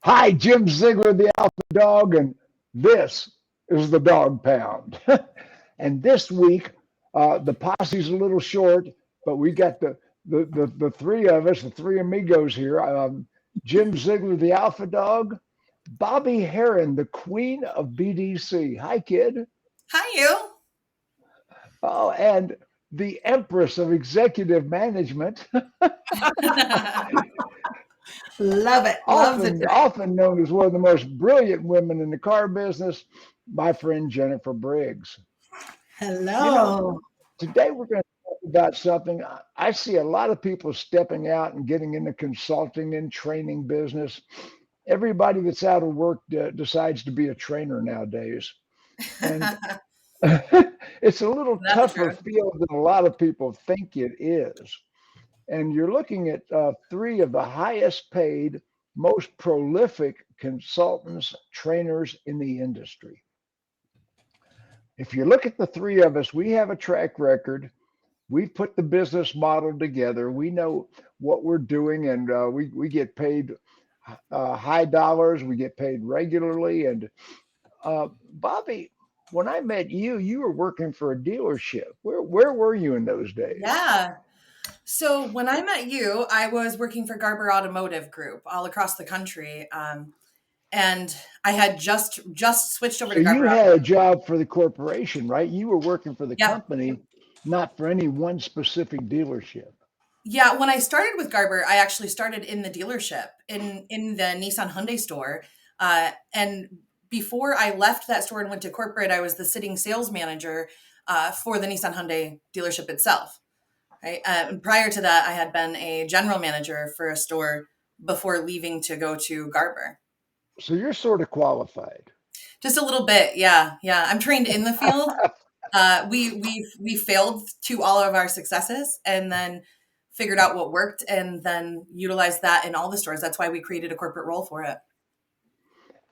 Hi, Jim Ziegler, the Alpha Dog, and this is the Dawg Pound. And this week, the posse's a little short, but we got the three of us, the three amigos here. Jim Ziegler, the Alpha Dog, Bobbie Herron, the Queen of BDC. Hi, kid. Hi, you. Oh, and the Empress of Executive Management, Love it. Love the dress. often known as one of the most brilliant women in the car business, my friend Jennifer Briggs. You know, Hello. today we're going to talk about something. I see a lot of people stepping out and getting into consulting and training business. Everybody that's out of work decides to be a trainer nowadays. And it's a little That's tougher true. field than a lot of people think it is. And you're looking at three of the highest paid, most prolific consultants, trainers in the industry. If you look at the three of us, we have a track record. We've put the business model together. We know what we're doing, and we get paid high dollars. We get paid regularly. And Bobbie, when I met you, you were working for a dealership. Where were you in those days? Yeah. So when I met you, I was working for Garber Automotive Group all across the country. And I had just switched over So to you Garber had a Automotive. job for the corporation, right? You were working for the Yeah. company, not for any one specific dealership. Yeah. When I started with Garber, I actually started in the dealership in the Nissan Hyundai store. And before I left that store and went to corporate, I was the sitting sales manager for the Nissan Hyundai dealership itself. Right. And prior to that, I had been a general manager for a store before leaving to go to Garber. So you're sort of qualified. Just a little bit, yeah, yeah. I'm trained in the field. We failed to all of our successes, and then figured out what worked, and then utilized that in all the stores. That's why we created a corporate role for it.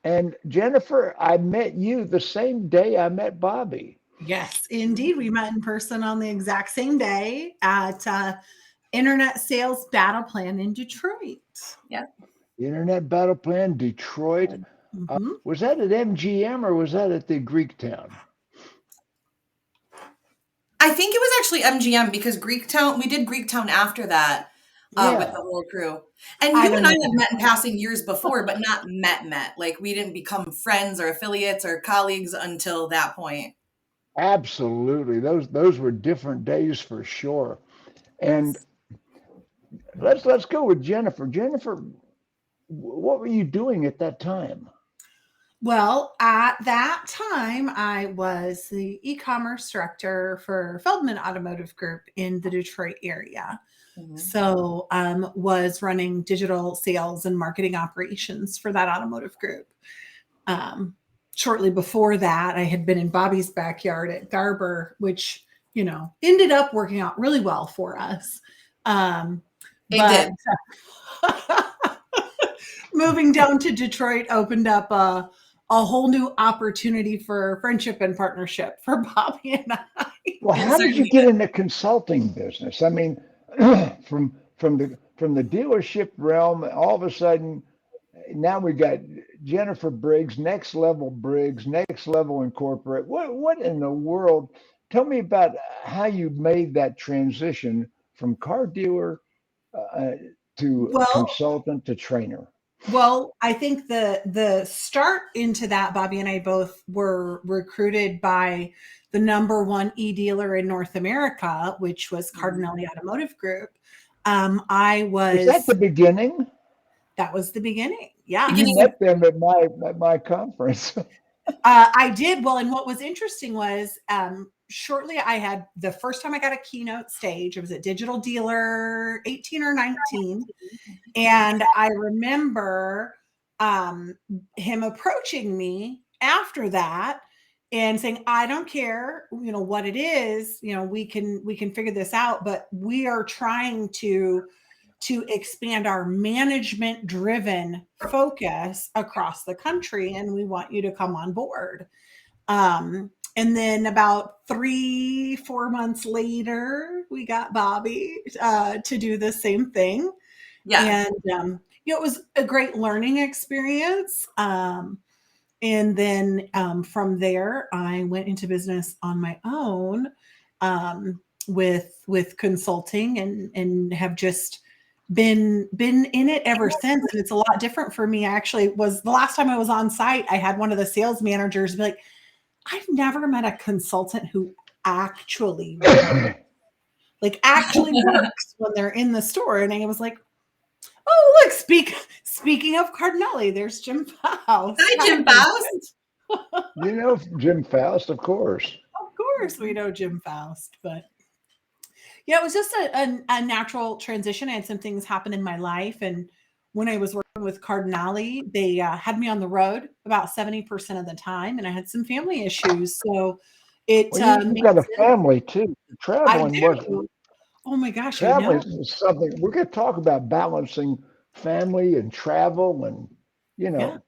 And Jennifer, I met you the same day I met Bobbie. Yes, indeed. We met in person on the exact same day at Internet Sales Battle Plan in Detroit. Yeah, Internet Battle Plan, Detroit. Mhm. Was that at MGM or was that at the Greek town? I think it was actually MGM because Greektown. We did Greektown after that with Yeah, the whole crew. And I you don't and I know. had met in passing years before, but not met. Like we didn't become friends or affiliates or colleagues until that point. absolutely. Those were different days for sure. And Yes. let's go with Jennifer. Jennifer, what were you doing at that time? Well, at that time, I was the e-commerce director for Feldman Automotive Group in the Detroit area. Mhm. So, was running digital sales and marketing operations for that automotive group. Um, Shortly before that, I had been in Bobbie's backyard at Garber, which ended up working out really well for us. Um, It but did. moving down to Detroit opened up a whole new opportunity for friendship and partnership for Bobbie and I. Well, It how did you certainly get did. in the consulting business? I mean, from the dealership realm, all of a sudden now we got Jennifer Briggs, next level in corporate. What in the world? Tell me about how you made that transition from car dealer uh, to Well, consultant to trainer. I think the start into that, Bobbie and I both were recruited by the number one e-dealer in North America, which was Mhm. Cardinelli Automotive Group. I Was that was the beginning? That was the beginning. Yeah. You Beginning of met them at my conference. I did. Well, and what was interesting was shortly I had the first time I got a keynote stage. It was at Digital Dealer 18 or 19. And I remember him approaching me after that and saying, I don't care, what it is, we can figure this out, but we are trying to expand our management driven focus across the country and we want you to come on board. And then about 3-4 months later we got Bobbie to do the same thing. yeah. And it was a great learning experience. And then from there, I went into business on my own with consulting, and have just been in it ever since. And it's a lot different for me. I actually was, the last time I was on site, I had one of the sales managers be like, I've never met a consultant who actually works when they're in the store. And I was like, oh, look, speaking of Cardinelli, there's Jim Faust. Hi, Jim Faust. You know Jim Faust, of course. Of course, we know Jim Faust, but yeah, it was just a natural transition. I had some things happen in my life, and when I was working with Cardinelli, they had me on the road about 70% of the time, and I had some family issues. So it Well, you've got a family too. I Traveling was do. Oh my gosh, I know. traveling is something we're going to talk about, balancing family and travel, and you know. Yeah.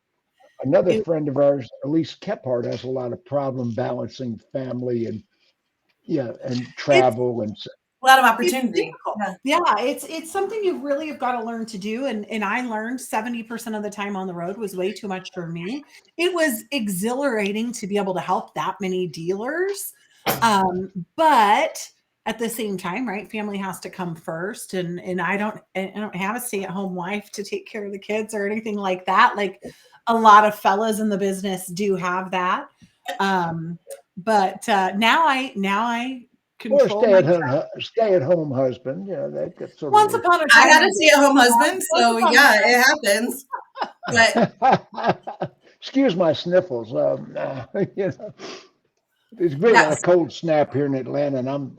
Another It- friend of ours, Elise Kephart, has a lot of problem balancing family and It's travel and A lot of it's opportunity. difficult. Yeah. Yeah, it's something you really have got to learn to do. And I learned 70% of the time on the road was way too much for me. It was exhilarating to be able to help that many dealers. But at the same time, right, family has to come first. And I don't have a stay-at-home wife to take care of the kids or anything like that. Like a lot of fellas in the business do have that. But now I or control my stay at home husband. That sort once of upon a I had time. a stay-at-home husband, so Once upon a yeah, time. it happens. But excuse my sniffles. You know, it's been a yes, cold snap here in Atlanta, and I'm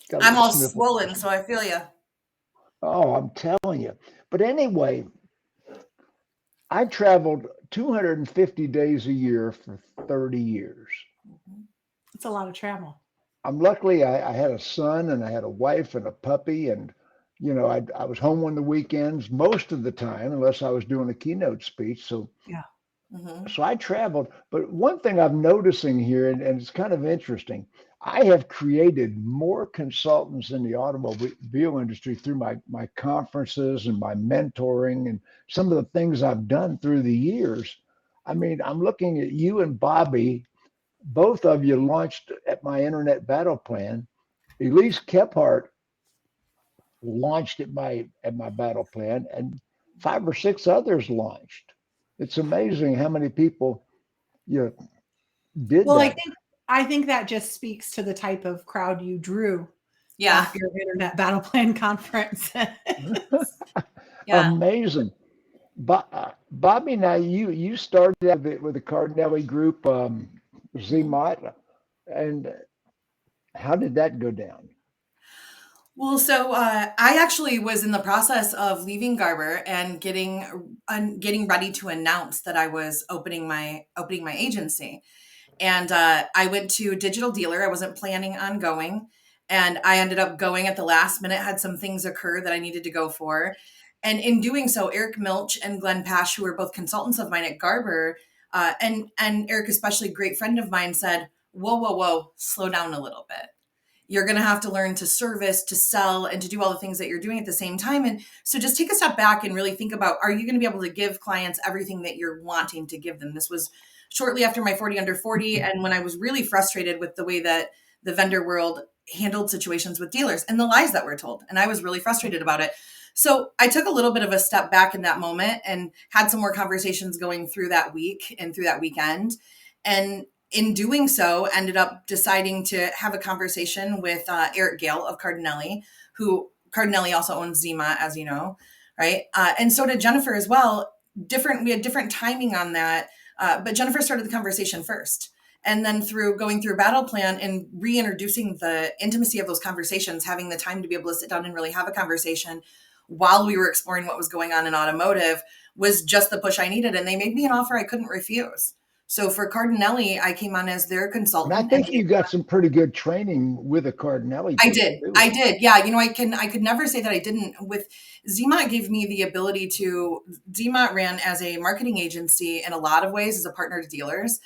got a I'm little all sniffle. swollen, so I feel you. Oh, I'm telling you. But anyway, I traveled 250 days a year for 30 years. It's a lot of travel. I'm luckily I had a son and I had a wife and a puppy, and I was home on the weekends most of the time unless I was doing a keynote speech. So Yeah. Hmm. so I traveled. But one thing I'm noticing here, and it's kind of interesting, I have created more consultants in the automobile industry through my conferences and my mentoring and some of the things I've done through the years. I mean, I'm looking at you and Bobbie. Both of you launched at my internet battle plan. Elise Kephart launched at my battle plan, and 5 or 6 others launched. It's amazing how many people you know, did Well, that. I think that just speaks to the type of crowd you drew Yeah, off your internet battle plan conference. yeah. Amazing. Bobbie, now you started out with the Cardinelli group, Mhm. ZMOT, and how did that go down? Well, so I actually was in the process of leaving Garber and getting ready to announce that I was opening my agency. And I went to Digital Dealer. I wasn't planning on going, and I ended up going at the last minute. Had some things occur that I needed to go for, and in doing so, Eric Milch and Glenn Pash, who were both consultants of mine at Garber, and Eric, especially a great friend of mine, said, "Whoa, whoa, whoa, slow down a little bit. You're going to have to learn to service, to sell, and to do all the things that you're doing at the same time. And so just take a step back and really think about, are you going to be able to give clients everything that you're wanting to give them?" This was shortly after my 40 under 40. And when I was really frustrated with the way that the vendor world handled situations with dealers and the lies that were told. And I was really frustrated about it. So I took a little bit of a step back in that moment and had some more conversations going through that week and through that weekend. And in doing so, ended up deciding to have a conversation with Eric Gale of Cardinelli, who Cardinelli also owns Zima, as you know, right? And so did Jennifer as well. We had different timing on that, but Jennifer started the conversation first. And then through going through battle plan and reintroducing the intimacy of those conversations, having the time to be able to sit down and really have a conversation while we were exploring what was going on in automotive was just the push I needed. And they made me an offer I couldn't refuse. So for Cardinelli, I came on as their And I consultant. think you got some pretty good training with the Cardinelli I group did. too. I did. Yeah. I could never say that I didn't. With ZMOT gave me the ability to, ZMOT ran as a marketing agency in a lot of ways as a partner to dealers,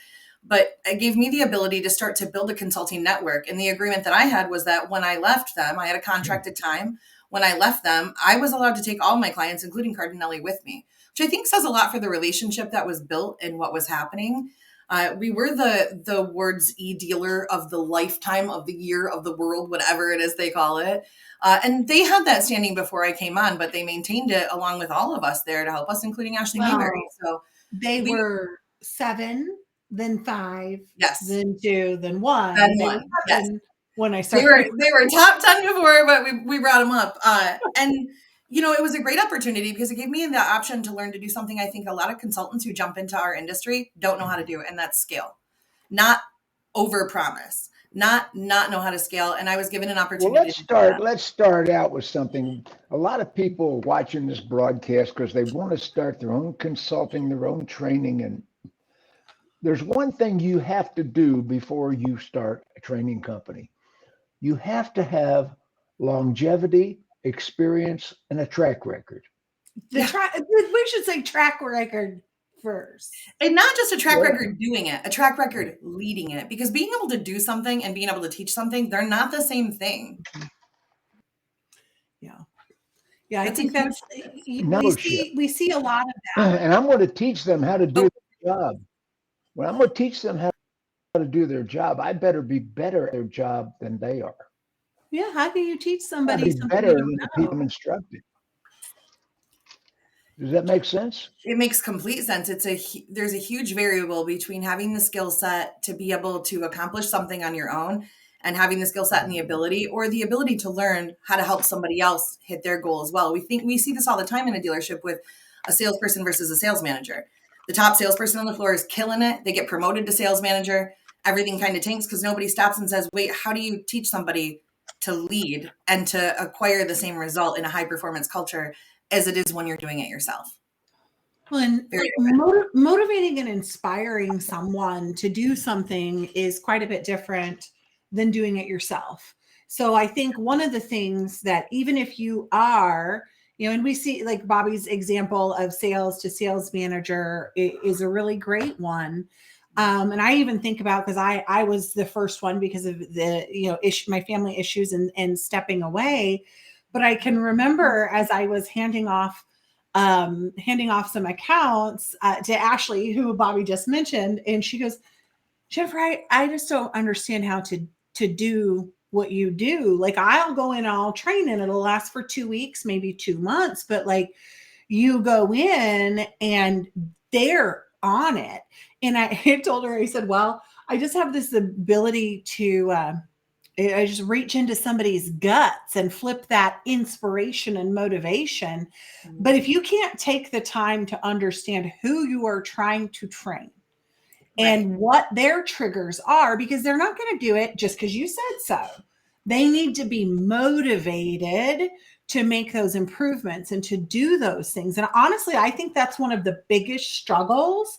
but it gave me the ability to start to build a consulting network. And the agreement that I had was that when I left them, I had a contracted time. when I left them, I was allowed to take all my clients, including Cardinelli, with me, which I think says a lot for the relationship that was built and what was happening. We were the Ward's e-dealer of the lifetime, of the year, of the world, whatever it is they call it. And they had that standing before I came on, but they maintained it along with all of us there to help us, including Ashley Mayberry. So they were 7, then 5, yes, then 2, then 1. then They 1. were Yes. 7 when I started. They were top 10 before, but we brought them up. And you know, it was a great opportunity because it gave me the option to learn to do something I think a lot of consultants who jump into our industry don't know how to do, and that's scale. Not overpromise, not know how to scale. And I was given an opportunity. Well, let's start out with something. A lot of people are watching this broadcast because they want to start their own consulting, their own training. And there's one thing you have to do before you start a training company. You have to have longevity, experience, and a track record. We should say track record first. And not just a track record doing it, a track record leading it. Because being able to do something and being able to teach something, they're not the same thing. Yeah. Yeah, I think that's, we see a lot of that. And I'm going to teach them how to do their job. When I'm going to teach them how to do their job, I better be better at their job than they are. Yeah, how can you teach somebody something better than the people instructed? Does that make sense? It makes complete sense. There's a huge variable between having the skill set to be able to accomplish something on your own and having the skill set and the ability to learn how to help somebody else hit their goal as well. We see this all the time in a dealership with a salesperson versus a sales manager. The top salesperson on the floor is killing it. They get promoted to sales manager. Everything kind of tanks because nobody stops and says, wait, how do you teach somebody to lead and to acquire the same result in a high performance culture as it is when you're doing it yourself? Well, and motivating and inspiring someone to do something is quite a bit different than doing it yourself. So I think one of the things that even if you are, and we see like Bobbie's example of sales to sales manager is a really great one. And I even think about, because I was the first one because of the, my family issues and stepping away. But I can remember as I was handing off some accounts to Ashley, who Bobbie just mentioned. And she goes, Jennifer, I just don't understand how to do what you do. Like, I'll go in, I'll train, and it'll last for 2 weeks, maybe 2 months. But like, you go in and they're on it. And I told her, I said, well, I just have this ability to, I just reach into somebody's guts and flip that inspiration and motivation. But if you can't take the time to understand who you are trying to train and what their triggers are, because they're not going to do it just because you said so. They need to be motivated to make those improvements and to do those things. And honestly, I think that's one of the biggest struggles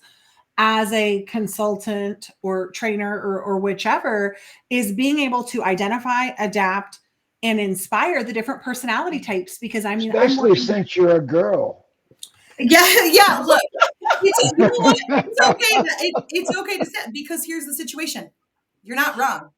as a consultant or trainer or whichever, is being able to identify, adapt, and inspire the different personality types. Because I mean, especially since you're a girl. Yeah. Look, it's okay. It's okay to say, because here's the situation. You're not wrong.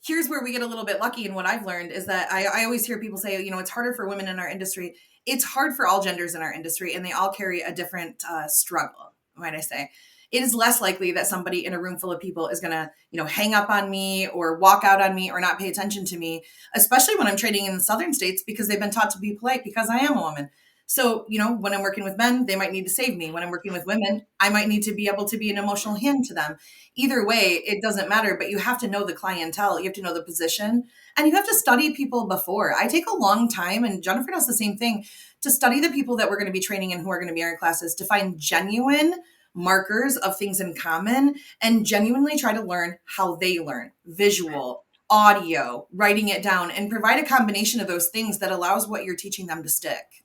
Here's where we get a little bit lucky. And what I've learned is that I always hear people say, it's harder for women in our industry. It's hard for all genders in our industry, and they all carry a different struggle. Might I say, it is less likely that somebody in a room full of people is going to, hang up on me or walk out on me or not pay attention to me, especially when I'm trading in the southern states, because they've been taught to be polite because I am a woman. So, when I'm working with men, they might need to save me. When I'm working with women, I might need to be able to be an emotional hand to them. Either way, it doesn't matter, but you have to know the clientele. You have to know the position, and you have to study people before. I take a long time, and Jennifer does the same thing, to study the people that we're going to be training and who are going to be in our classes, to find genuine markers of things in common and genuinely try to learn how they learn. Visual, audio, writing it down, and provide a combination of those things that allows what you're teaching them to stick.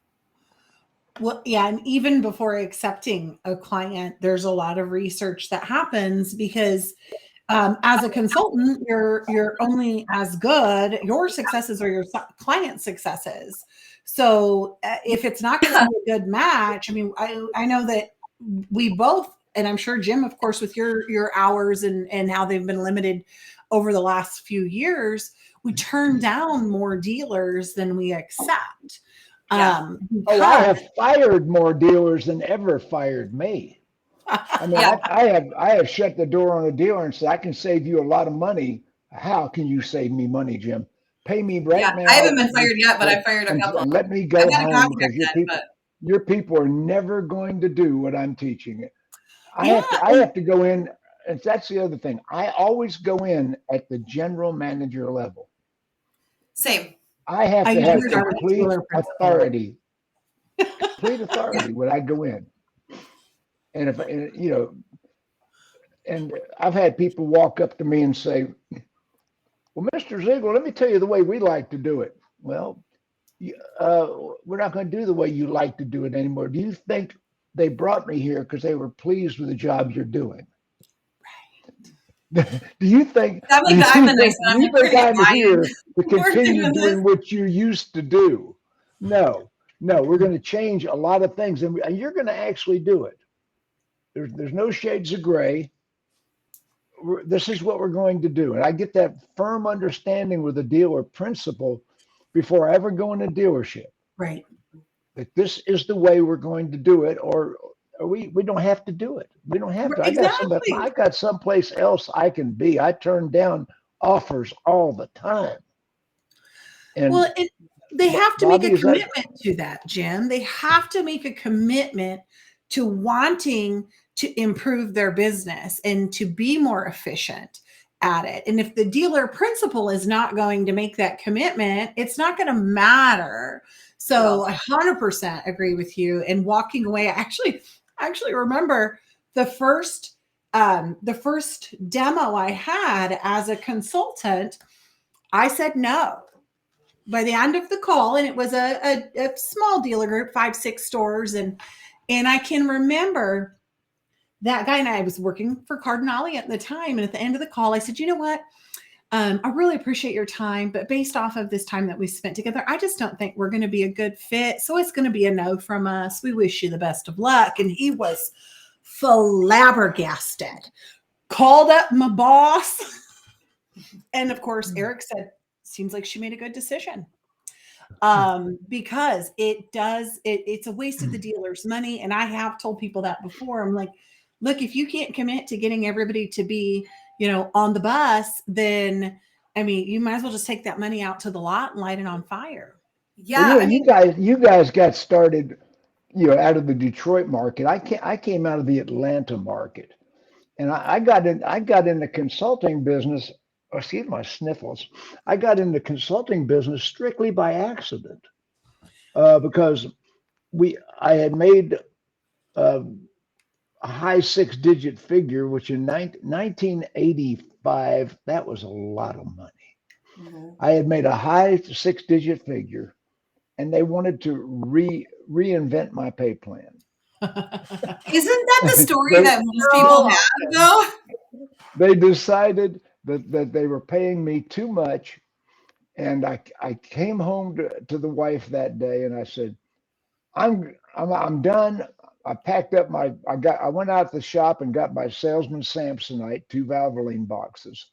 Well, yeah. And even before accepting a client, there's a lot of research that happens, because as a consultant, you're only as good. Your successes are your client's successes. So if it's not going to be a good match, I mean, I know that we both, and I'm sure Jim, of course, with your hours and how they've been limited over the last few years, we turn down more dealers than we accept. Yeah. Oh, I have fired more dealers than ever fired me. I mean, Yeah. I have shut the door on a dealer and said, I can save you a lot of money. How can you save me money, Jim? Pay me right Yeah. now. I haven't been fired yet, but I fired a couple. And let me I've go had a home contract because then, but your people are never going to do what I'm teaching. I Yeah, have to go in, and that's the other thing. I always go in at the general manager level. same. I have I to have usually start with complete dealer principal. authority. Complete authority when I go in. And if you know, and I've had people walk up to me and say, "Well, Mr. Ziegler, let me tell you the way we like to do it." Well, we're not going to do the way you like to do it anymore. Do you think they brought me here because they were pleased with the job you're doing? Do you think I'm like, I'm the nice one. you think I'm here to We're continue doing doing this. what you used to do? No, we're going to change a lot of things, and you're going to actually do it. There's no shades of gray. This is what we're going to do. And I get that firm understanding with the dealer principal before I ever go in a dealership. Right. That this is the way we're going to do it, or we don't have to do it. We don't have to. Exactly. I got someplace else I can be. I turn down offers all the time. And well, they have to Bobbie, make a commitment to that, Jim. They have to make a commitment to wanting to improve their business and to be more efficient at it. And if the dealer principal is not going to make that commitment, it's not going to matter. So I 100% agree with you. And walking away, I actually remember the first demo I had as a consultant, I said no. By the end of the call, and it was a small dealer group, 5-6 stores, and I can remember that guy, and I was working for Cardinale at the time. And at the end of the call, I said, you know what? I really appreciate your time, but based off of this time that we spent together, I just don't think we're going to be a good fit. So it's going to be a no from us. We wish you the best of luck. And he was flabbergasted, called up my boss. And of course, Eric said, seems like she made a good decision. Because it's a waste of the dealer's money. And I have told people that before. I'm like, look, if you can't commit to getting everybody to be, on the bus, then, I mean, you might as well just take that money out to the lot and light it on fire. Yeah. Well, you guys got started, out of the Detroit market. I came out of the Atlanta market, and I got in the consulting business. Excuse my sniffles. I got in the consulting business strictly by accident, because I had made a high 6-digit figure, which in 1985, that was a lot of money. Mm-hmm. I had made a high 6-digit figure, and they wanted to reinvent my pay plan. Isn't that the story that most people have, though? They decided that they were paying me too much, and I came home to the wife that day, and I said, I'm done. I packed up I went out to the shop and got my Salesman Samsonite 2 Valvoline boxes.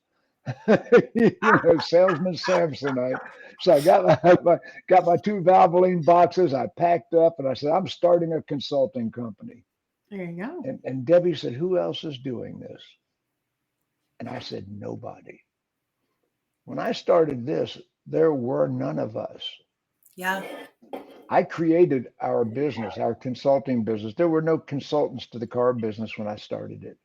Salesman Samsonite. So I got my 2 Valvoline boxes. I packed up and I said, I'm starting a consulting company. There you go. And Debbie said, who else is doing this? And I said, nobody. When I started this, there were none of us. Yeah. I created our business, our consulting business. There were no consultants to the car business when I started it.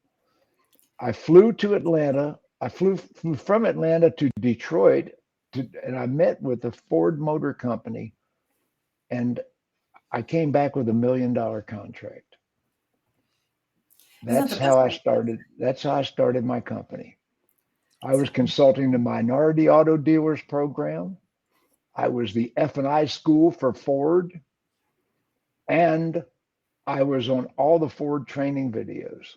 I flew to Atlanta. I flew from Atlanta to Detroit, and I met with the Ford Motor Company, and I came back with $1 million contract. That's how I started. That's how I started my company. I was consulting the Minority Auto Dealers program. I was the F&I school for Ford, and I was on all the Ford training videos.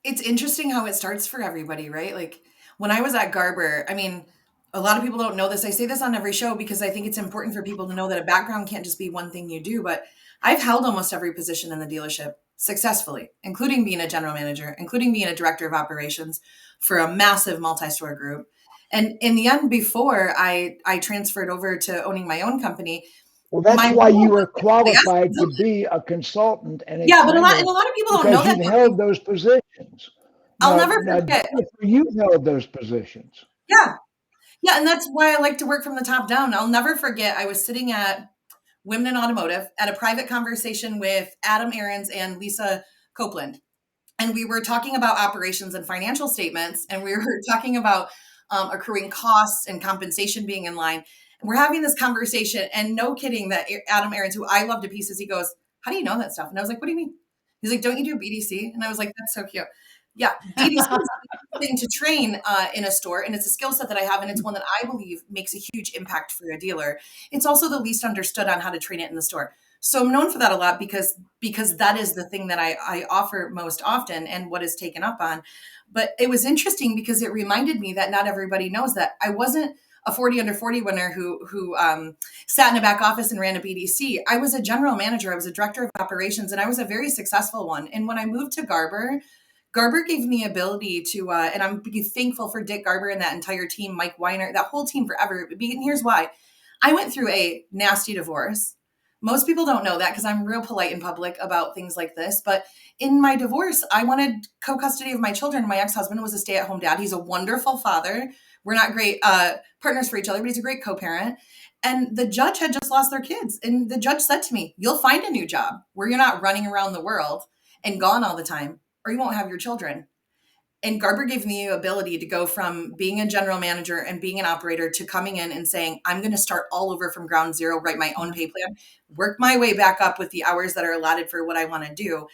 It's interesting how it starts for everybody, right? Like when I was at Garber, I mean, a lot of people don't know this. I say this on every show because I think it's important for people to know that a background can't just be one thing you do, but I've held almost every position in the dealership. successfully, including being a general manager, including being a director of operations for a massive multi-store group. And in the end, before I transferred over to owning my own company, Well, that's my why role you was were qualified to to be a consultant and a yeah, but a lot trainer of people don't know because that. you've held those positions. I'll Now, never forget. Jennifer, you've held those positions. Yeah. Yeah. And that's why I like to work from the top down. I'll never forget. I was sitting at Women in Automotive at a private conversation with Adam Aarons and Lisa Copeland. And we were talking about operations and financial statements, and we were talking about accruing costs and compensation being in line. And we're having this conversation, and no kidding, that Adam Aarons, who I love to pieces, he goes, "How do you know that stuff?" And I was like, "What do you mean?" He's like, "Don't you do BDC?" And I was like, "That's so cute." Yeah, BDC is a thing to train in a store, and it's a skill set that I have, and it's one that I believe makes a huge impact for a dealer. It's also the least understood on how to train it in the store. So I'm known for that a lot because that is the thing that I offer most often and what is taken up on. But it was interesting because it reminded me that not everybody knows that I wasn't a 40 under 40 winner who sat in a back office and ran a BDC. I was a general manager. I was a director of operations, and I was a very successful one. And when I moved to Garber gave me ability to, and I'm thankful for Dick Garber and that entire team, Mike Weiner, that whole team forever. And here's why. I went through a nasty divorce. Most people don't know that because I'm real polite in public about things like this. But in my divorce, I wanted co-custody of my children. My ex-husband was a stay-at-home dad. He's a wonderful father. We're not great partners for each other, but he's a great co-parent. And the judge had just lost their kids. And the judge said to me, "You'll find a new job where you're not running around the world and gone all the time, or you won't have your children." And Garber gave me the ability to go from being a general manager and being an operator to coming in and saying, "I'm going to start all over from ground zero, write my own pay plan, work my way back up with the hours that are allotted for what I want to do."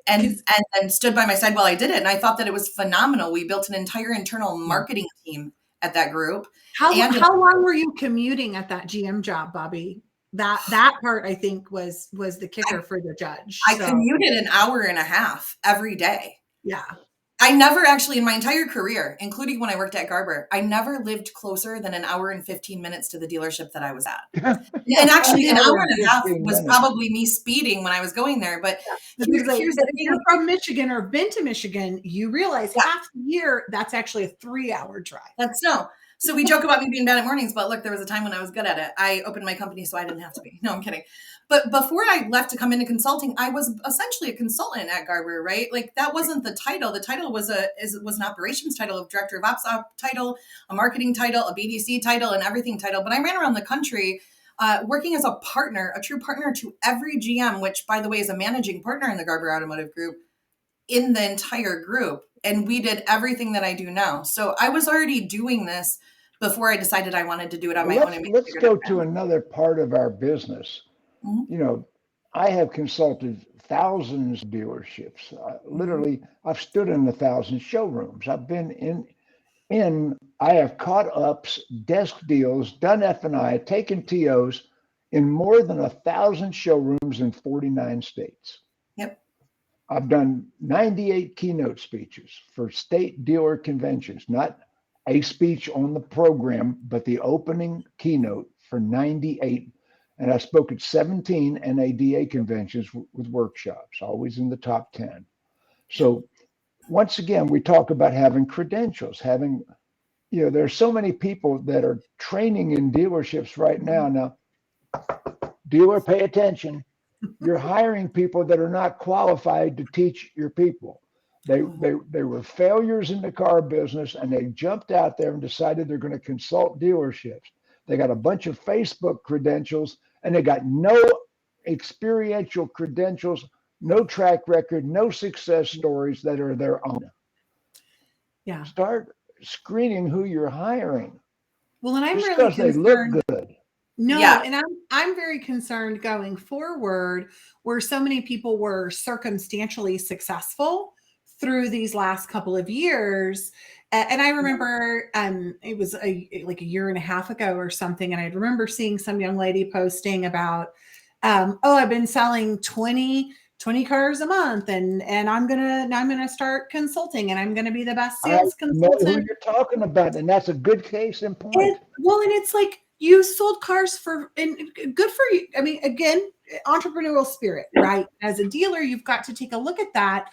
And then stood by my side while I did it. And I thought that it was phenomenal. We built an entire internal marketing team at that group. How long were you commuting at that GM job, Bobbie? That part, I think, was the kicker for the judge. I commuted an hour and a half every day. Yeah. I never actually, in my entire career, including when I worked at Garber, I never lived closer than an hour and 15 minutes to the dealership that I was at. And actually, an hour and a half was probably me speeding when I was going there. But here's the if thing. you're from Michigan or been to Michigan, you realize half the year, that's actually a 3-hour drive. That's no. So we joke about me being bad at mornings, but look, there was a time when I was good at it. I opened my company so I didn't have to be. No, I'm kidding. But before I left to come into consulting, I was essentially a consultant at Garber, right? Like that wasn't the title. The title was an operations title, of director of ops title, a marketing title, a BDC title, and everything title. But I ran around the country working as a partner, a true partner to every GM, which, by the way, is a managing partner in the Garber Automotive Group, in the entire group. And we did everything that I do now. So I was already doing this before I decided I wanted to do it on my own. Let's go to another part of our business. Mm-hmm. You know, I have consulted thousands of dealerships. Literally, I've stood in 1,000 showrooms. I've been I have caught ups, desk deals, done F&I, taken TOs in more than 1,000 showrooms in 49 states. Yep. I've done 98 keynote speeches for state dealer conventions, not a speech on the program, but the opening keynote for 98. And I spoke at 17 NADA conventions with workshops, always in the top 10. So once again, we talk about having credentials, there are so many people that are training in dealerships right now. Now, dealer, pay attention. You're hiring people that are not qualified to teach your people. They were failures in the car business, and they jumped out there and decided they're going to consult dealerships. They got a bunch of Facebook credentials, and they got no experiential credentials, no track record, no success stories that are their own. Yeah. Start screening who you're hiring. Well, and I'm just really because they look good. No, yeah. And I'm very concerned going forward, where so many people were circumstantially successful through these last couple of years. And I remember it was like a year and a half ago or something. And I remember seeing some young lady posting about, I've been selling 20 cars a month and I'm gonna start consulting and I'm gonna be the best sales consultant. I know who you're talking about, and that's a good case in point. And it's like, you sold cars and good for you. I mean, again, entrepreneurial spirit, right? As a dealer, you've got to take a look at that.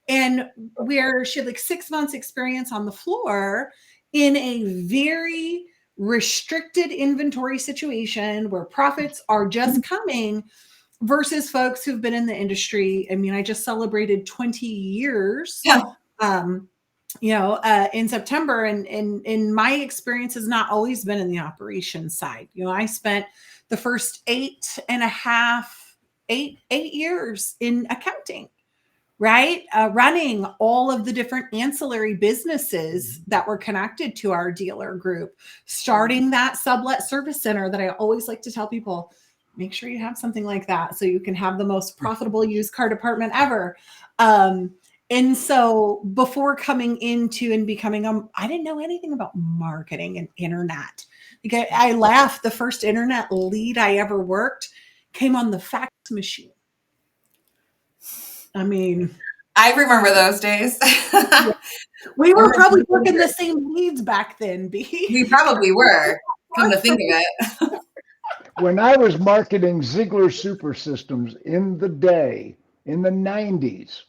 And where she had like 6 months experience on the floor in a very restricted inventory situation where profits are just coming versus folks who've been in the industry. I mean, I just celebrated 20 years. Yeah. In September, and my experience has not always been in the operations side. I spent the first 8 years in accounting, right? Running all of the different ancillary businesses that were connected to our dealer group, starting that sublet service center that I always like to tell people, make sure you have something like that so you can have the most profitable used car department ever. And so before coming into and becoming, I didn't know anything about marketing and internet. Like I laughed, the first internet lead I ever worked came on the fax machine. I mean, I remember those days. Yeah. We were probably working the same leads back then, B. We probably were, come to think of it. When I was marketing Ziegler Super Systems in the 90s,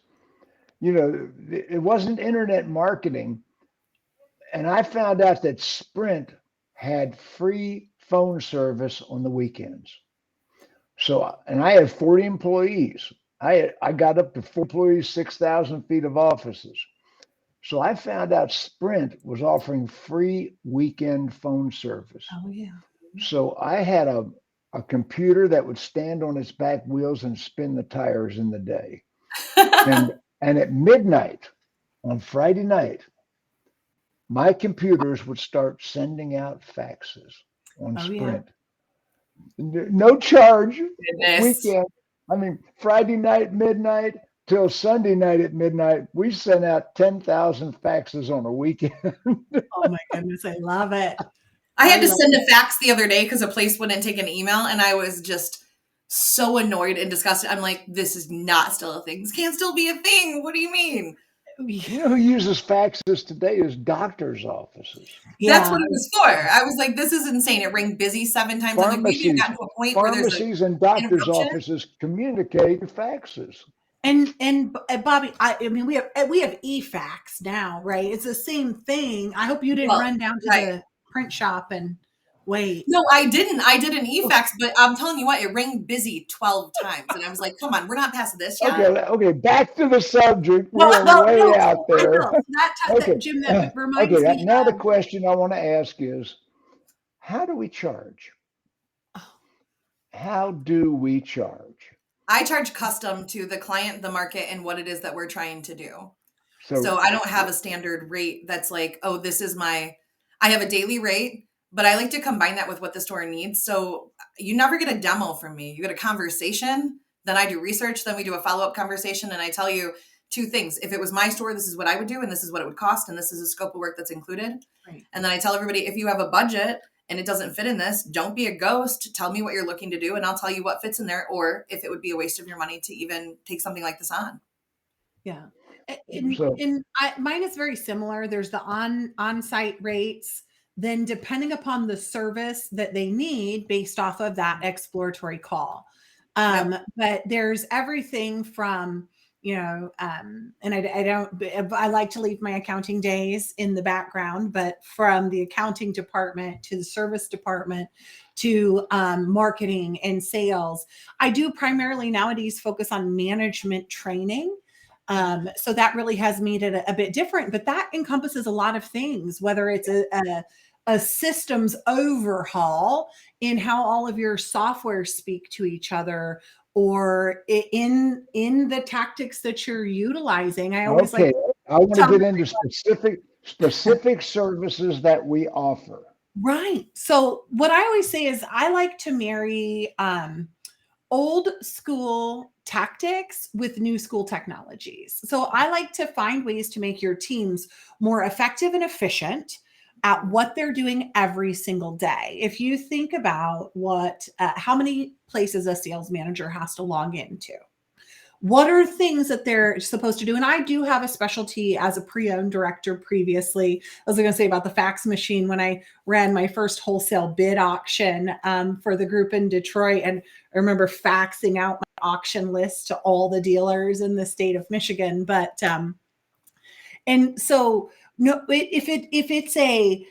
it wasn't internet marketing. And I found out that Sprint had free phone service on the weekends. So, and I had 40 employees. I got up to 4 employees, 6,000 feet of offices. So I found out Sprint was offering free weekend phone service. Oh, yeah. So I had a computer that would stand on its back wheels and spin the tires in the day. And at midnight on Friday night, my computers would start sending out faxes on Sprint. Yeah. No charge. Goodness. Weekend. I mean, Friday night, midnight till Sunday night at midnight, we sent out 10,000 faxes on a weekend. Oh my goodness, I love it. I had to send a fax the other day because a place wouldn't take an email, and I was just so annoyed and disgusted. I'm like, this is not still a thing. This can't still be a thing. What do you mean? You know who uses faxes today is doctors' offices. Yeah. That's what it was for. I was like, this is insane. It rang busy 7 times. Pharmacies, gotten to a point where pharmacies and doctors' offices communicate faxes. And Bobbie, I mean, we have e-fax now, right? It's the same thing. I hope you didn't run down to the print shop and wait. No, I didn't. I did an e-fax, but I'm telling you what, it rang busy 12 times. And I was like, come on, we're not past this yet. Okay, back to the subject. We're way out there. Jim, that reminds me. Now the question I want to ask is, how do we charge? How do we charge? I charge custom to the client, the market, and what it is that we're trying to do. So I don't have a standard rate that's like, oh, I have a daily rate, but I like to combine that with what the store needs. So you never get a demo from me. You get a conversation, then I do research, then we do a follow-up conversation, and I tell you 2 things. If it was my store, this is what I would do, and this is what it would cost, and this is a scope of work that's included. Right. And then I tell everybody, if you have a budget and it doesn't fit in this, don't be a ghost. Tell me what you're looking to do, and I'll tell you what fits in there, or if it would be a waste of your money to even take something like this on. Yeah. Mine is very similar. There's the on-site rates. Then depending upon the service that they need based off of that exploratory call. But there's everything from, and I like to leave my accounting days in the background, but from the accounting department to the service department to marketing and sales, I do primarily nowadays focus on management training. So that really has made it a bit different, but that encompasses a lot of things, whether it's a systems overhaul in how all of your software speak to each other, or in the tactics that you're utilizing. I always I want to get into specific services that we offer. Right. So what I always say is I like to marry old school tactics with new school technologies. So I like to find ways to make your teams more effective and efficient at what they're doing every single day. If you think about how many places a sales manager has to log into, what are things that they're supposed to do? And I do have a specialty as a pre-owned director previously. I was going to say about the fax machine when I ran my first wholesale bid auction for the group in Detroit. And I remember faxing out my auction list to all the dealers in the state of Michigan. But, and so, no, if it's a,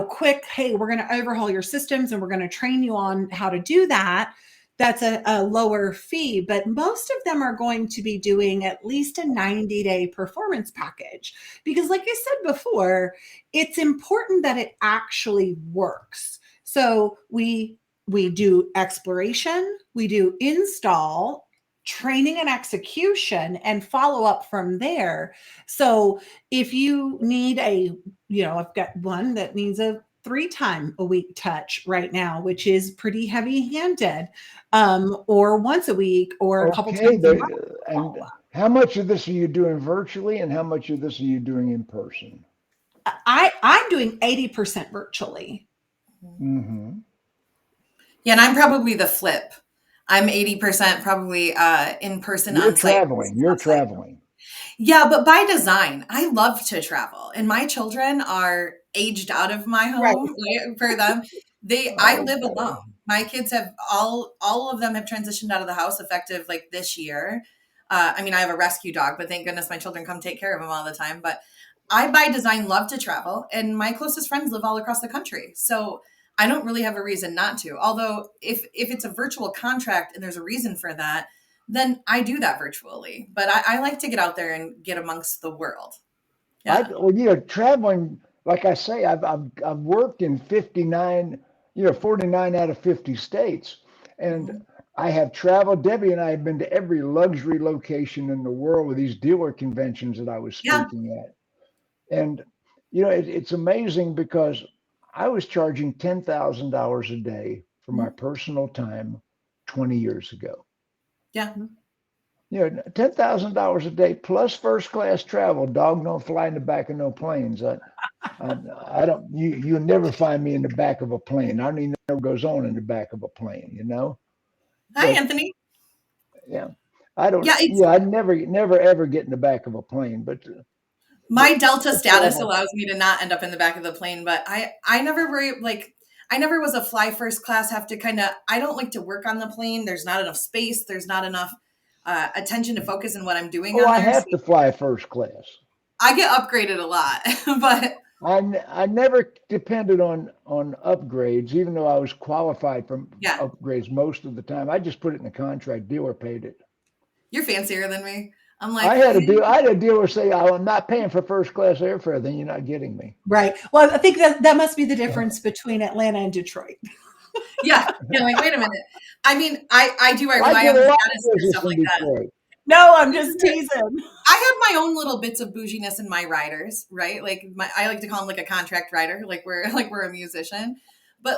quick, hey, we're going to overhaul your systems and we're going to train you on how to do that, that's a lower fee. But most of them are going to be doing at least a 90-day performance package, because like I said before, it's important that it actually works. So we do exploration, we do install, training and execution, and follow up from there. So if you need I've got one that needs a 3-time-a-week touch right now, which is pretty heavy-handed, or once a week, or a couple times a month. And how much of this are you doing virtually, and how much of this are you doing in person? I'm doing 80% virtually. Mm-hmm. Yeah, and I'm probably the flip. I'm 80% probably in person. You're on site. traveling. You're traveling. Yeah, but by design, I love to travel, and my children are aged out of my home. Right? For them, I live alone. My kids have all of them have transitioned out of the house effective like this year. I mean, I have a rescue dog, but thank goodness my children come take care of him all the time. But I, by design, love to travel, and my closest friends live all across the country. So I don't really have a reason not to. Although if it's a virtual contract and there's a reason for that, then I do that virtually. But I like to get out there and get amongst the world. Yeah. Traveling, like I say, I've worked in 49, 49 out of 50 states. And I have traveled. Debbie and I have been to every luxury location in the world with these dealer conventions that I was speaking at. And, it's amazing because I was charging $10,000 a day for my personal time 20 years ago. Yeah. $10,000 a day plus first class travel. Dog don't fly in the back of no planes. I don't. You never find me in the back of a plane. I don't even know what goes on in the back of a plane. Hi, Anthony. Yeah, I don't. Yeah, I never ever get in the back of a plane. But my Delta status allows me to not end up in the back of the plane. But I never I never was a fly first class. Have to I don't like to work on the plane. There's not enough space. There's not enough attention to focus on what I'm doing. I have to fly first class. I get upgraded a lot, but I never depended on upgrades, even though I was qualified for upgrades most of the time. I just put it in the contract. Dealer paid it. You're fancier than me. I'm like, I had a dealer say, I'm not paying for first class airfare. Then you're not getting me. Right. Well, I think that must be the difference between Atlanta and Detroit. Yeah. Like, wait a minute. I mean, I do. I rely on the status and stuff like that. No, I'm just teasing. I have my own little bits of bouginess in my riders, right? Like I like to call them like a contract rider, like we're a musician. But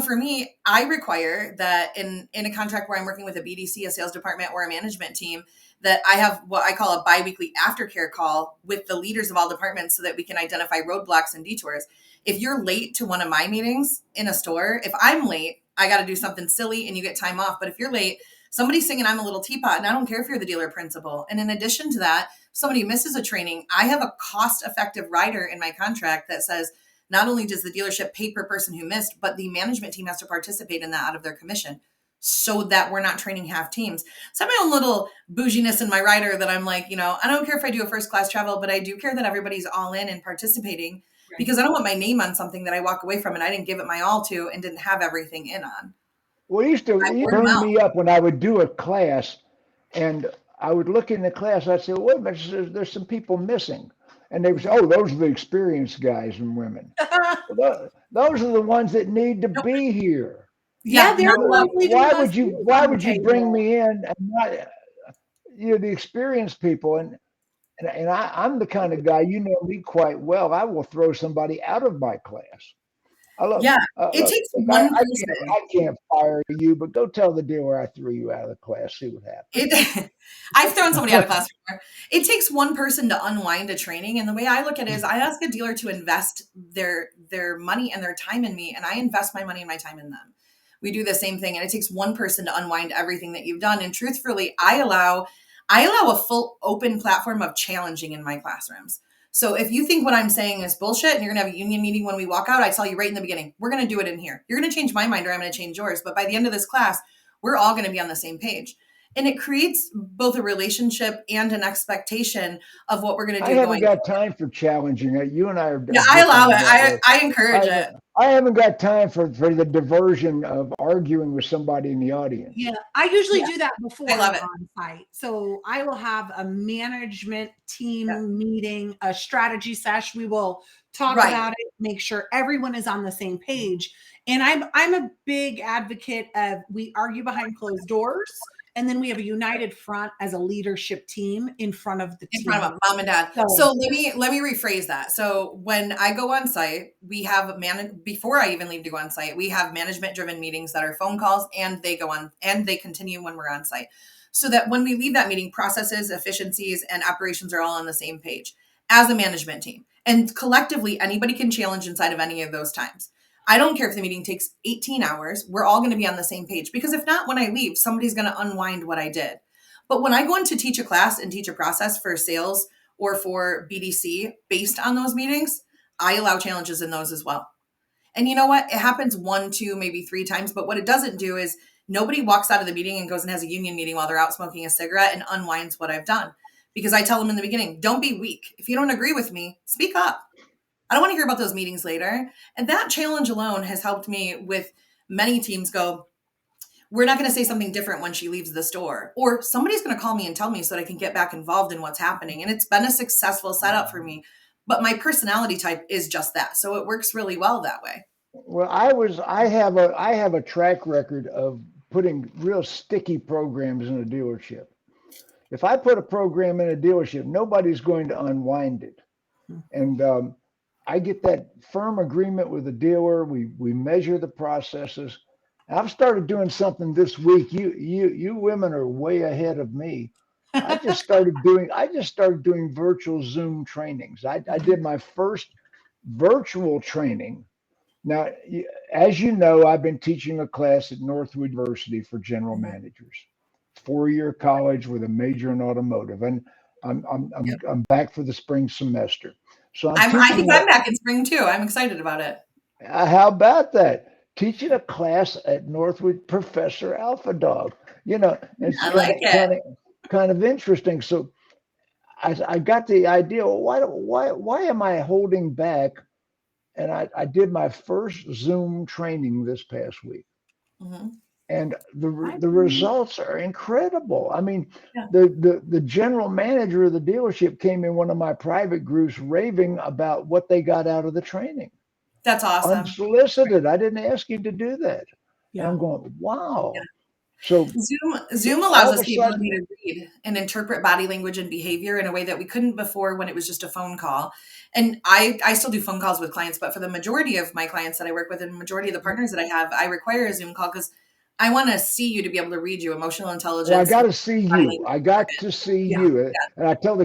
for me, I require that in a contract where I'm working with a BDC, a sales department, or a management team, that I have what I call a biweekly aftercare call with the leaders of all departments so that we can identify roadblocks and detours. If you're late to one of my meetings in a store, if I'm late, I got to do something silly and you get time off. But if you're late, somebody's singing I'm a Little Teapot, and I don't care if you're the dealer principal. And in addition to that, if somebody misses a training, I have a cost-effective rider in my contract that says not only does the dealership pay per person who missed, but the management team has to participate in that out of their commission so that we're not training half teams. So I have my own little bouginess in my rider that I'm like, I don't care if I do a first class travel, but I do care that everybody's all in and participating because I don't want my name on something that I walk away from and I didn't give it my all to and didn't have everything in on. Well, it used to bring me up when I would do a class and I would look in the class. I'd say, well, wait a minute, there's some people missing. And they would say, oh, those are the experienced guys and women. Those are the ones that need to be here. Yeah, they're why would you bring me in and not, the experienced people? And I'm the kind of guy, you know me quite well. I will throw somebody out of my class. It takes one person. I can't fire you, but go tell the dealer I threw you out of the class. See what happens. I've thrown somebody out of class before. It takes one person to unwind a training. And the way I look at it is I ask a dealer to invest their money and their time in me, and I invest my money and my time in them. We do the same thing. And it takes one person to unwind everything that you've done. And truthfully, I allow I allow a full open platform of challenging in my classrooms. So if you think what I'm saying is bullshit and you're gonna have a union meeting when we walk out, I tell you right in the beginning, we're gonna do it in here. You're gonna change my mind or I'm gonna change yours. But by the end of this class, we're all gonna be on the same page. And it creates both a relationship and an expectation of what we're gonna do. I haven't got time for challenging it. You and I are. Yeah, I allow it. I encourage it. I haven't got time for the diversion of arguing with somebody in the audience. Yeah, I usually do that before I love I'm on site. So I will have a management team meeting, a strategy session. We will talk about it, make sure everyone is on the same page. And I'm a big advocate of we argue behind closed doors. And then we have a united front as a leadership team in front of the team. In front of mom and dad. So let me rephrase that. So when I go on site, we have before I even leave to go on site, we have management driven meetings that are phone calls and they go on and they continue when we're on site. So that when we leave that meeting, processes, efficiencies, and operations are all on the same page as a management team. And collectively, anybody can challenge inside of any of those times. I don't care if the meeting takes 18 hours. We're all going to be on the same page because if not, when I leave, somebody's going to unwind what I did. But when I go in to teach a class and teach a process for sales or for BDC based on those meetings, I allow challenges in those as well. And you know what? It happens 1, 2, maybe 3 times. But what it doesn't do is nobody walks out of the meeting and goes and has a union meeting while they're out smoking a cigarette and unwinds what I've done. Because I tell them in the beginning, don't be weak. If you don't agree with me, speak up. I don't want to hear about those meetings later. And that challenge alone has helped me with many teams go, we're not going to say something different when she leaves the store. Or somebody's going to call me and tell me so that I can get back involved in what's happening. And it's been a successful setup for me. But my personality type is just that. So it works really well that way. Well, I have a track record of putting real sticky programs in a dealership. If I put a program in a dealership, nobody's going to unwind it. And I get that firm agreement with the dealer. We measure the processes. I've started doing something this week. You women are way ahead of me. I just started doing virtual Zoom trainings. I did my first virtual training. Now, as you know, I've been teaching a class at Northwood University for general managers, 4-year college with a major in automotive, and I'm back for the spring semester. So I think I'm back in spring too. I'm excited about it. How about that? Teaching a class at Northwood, Professor Alpha Dog. You know, it's kind of interesting. So I got the idea. Why am I holding back? And I did my first Zoom training this past week, and the results are incredible. I mean, the general manager of the dealership came in one of my private groups raving about what they got out of the training. That's awesome. Unsolicited. I didn't ask you to do that. Yeah. And I'm going, wow. Yeah. So Zoom allows us the ability to read and interpret body language and behavior in a way that we couldn't before when it was just a phone call. And I still do phone calls with clients, but for the majority of my clients that I work with and majority of the partners that I have, I require a Zoom call because I want to see you to be able to read you, emotional intelligence. Well, I got to see you. I got to see you. Yeah. And I tell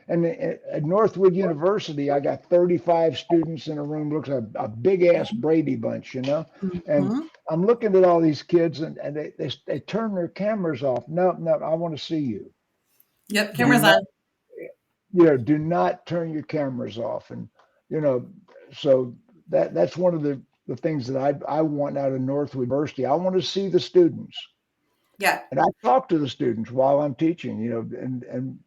and at Northwood University, I got 35 students in a room. Looks like a big ass Brady bunch, you know. And I'm looking at all these kids, and they turn their cameras off. No, I want to see you. Yep, cameras on. Do not turn your cameras off. And so that's one of the things that I want out of Northwood University. I want to see the students. Yeah. And I talk to the students while I'm teaching, and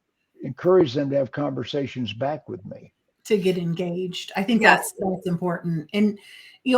encourage them to have conversations back with me. To get engaged. I think that's important. And,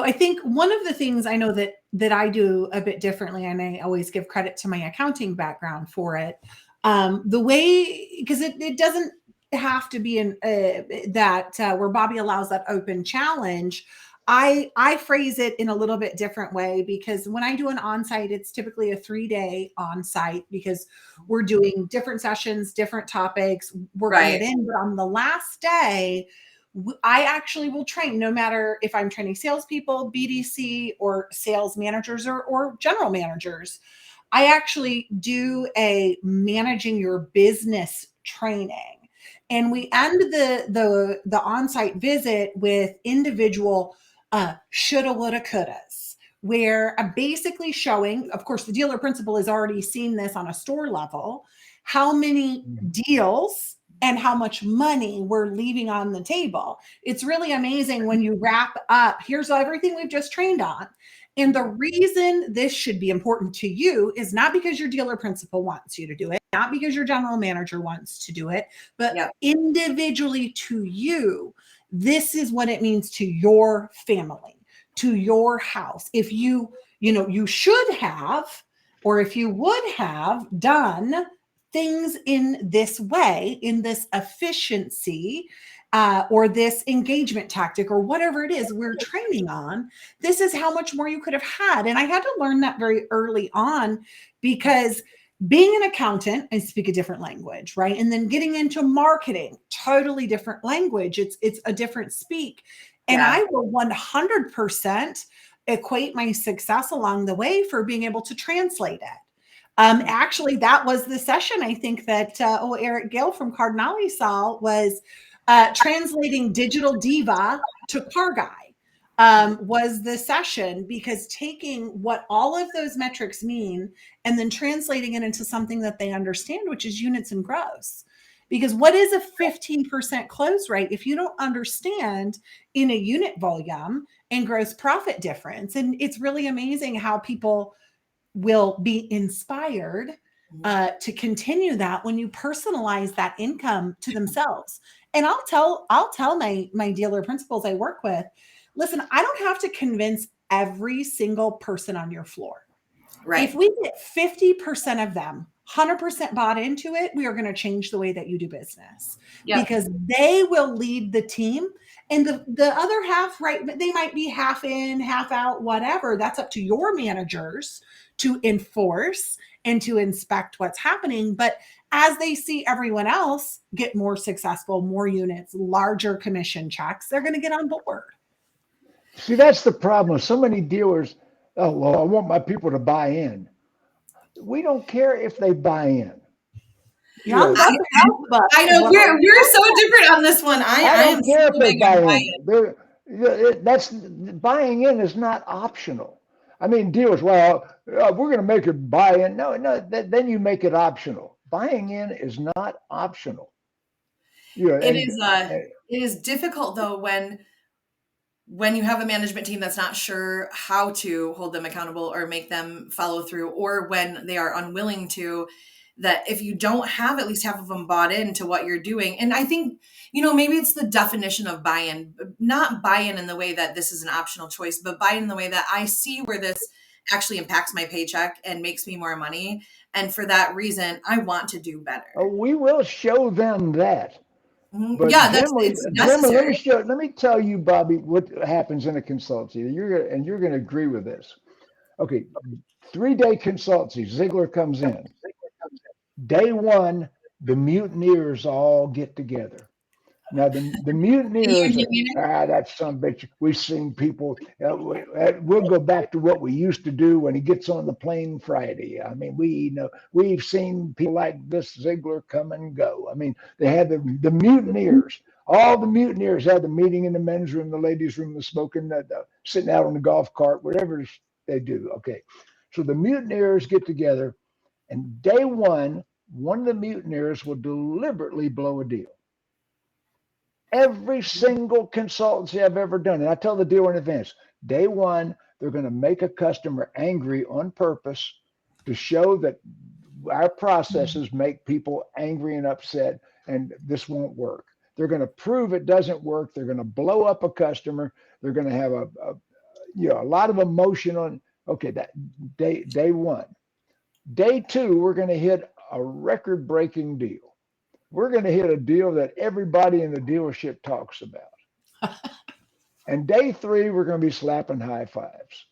I think one of the things I know that I do a bit differently, and I always give credit to my accounting background for it. The way, because it doesn't have to be where Bobbie allows that open challenge. I phrase it in a little bit different way because when I do an onsite, it's typically a 3-day onsite because we're doing different sessions, different topics, working it in. But on the last day, I actually will train, no matter if I'm training salespeople, BDC, or sales managers or general managers. I actually do a managing your business training. And we end the on-site visit with individual shoulda, woulda, couldas, where I'm basically showing, of course, the dealer principal has already seen this on a store level, how many deals and how much money we're leaving on the table. It's really amazing when you wrap up, here's everything we've just trained on. And the reason this should be important to you is not because your dealer principal wants you to do it, not because your general manager wants to do it, but individually to you, this is what it means to your family, to your house. If you should have, or if you would have done things in this way, in this efficiency, or this engagement tactic, or whatever it is we're training on, this is how much more you could have had. And I had to learn that very early on, because being an accountant, I speak a different language, right? And then getting into marketing, totally different language. It's a different speak. And I will 100% equate my success along the way for being able to translate it. Actually, that was the session I think that Eric Gill from Cardinale saw, was translating digital diva to car guy, was the session, because taking what all of those metrics mean and then translating it into something that they understand, which is units and gross. Because what is a 15% close rate if you don't understand in a unit volume and gross profit difference? And it's really amazing how people will be inspired to continue that when you personalize that income to themselves. And I'll tell my dealer principals I work with, listen, I don't have to convince every single person on your floor. Right. If we get 50% of them 100% bought into it, we are going to change the way that you do business, because they will lead the team. And the other half, right, they might be half in, half out, whatever. That's up to your managers to enforce and to inspect what's happening. But as they see everyone else get more successful, more units, larger commission checks, they're going to get on board. See, that's the problem. So many dealers, oh, well, I want my people to buy in. We don't care if they buy in. I know we're so different on this one. I don't care if they buy in. That's buying in is not optional. I mean, dealers, well, we're going to make it buy in. No, then you make it optional. Buying in is not optional. It is difficult though when you have a management team that's not sure how to hold them accountable or make them follow through, or when they are unwilling to, that if you don't have at least half of them bought into what you're doing. And I think, maybe it's the definition of buy-in, not buy-in in the way that this is an optional choice, but buy-in in the way that I see where this actually impacts my paycheck and makes me more money. And for that reason, I want to do better. We will show them that. But it's necessary. Let me tell you, Bobbie, what happens in a consultancy. You're going to agree with this. Okay, 3-day consultancy. Ziegler comes in. Day one, the mutineers all get together. Now the mutineers, that's some bitch. We've seen people. We'll go back to what we used to do when he gets on the plane Friday. I mean, we've seen people like this Ziegler come and go. I mean, they had the mutineers. All the mutineers had the meeting in the men's room, the ladies' room, the smoking, sitting out on the golf cart, whatever they do. Okay, so the mutineers get together, and day one of the mutineers will deliberately blow a deal. Every single consultancy I've ever done, and I tell the dealer in advance, day one, they're going to make a customer angry on purpose to show that our processes make people angry and upset, and this won't work. They're going to prove it doesn't work. They're going to blow up a customer. They're going to have a lot of emotion on. Okay, that day one. Day two, we're going to hit a record-breaking deal. We're going to hit a deal that everybody in the dealership talks about. And day three, we're going to be slapping high fives.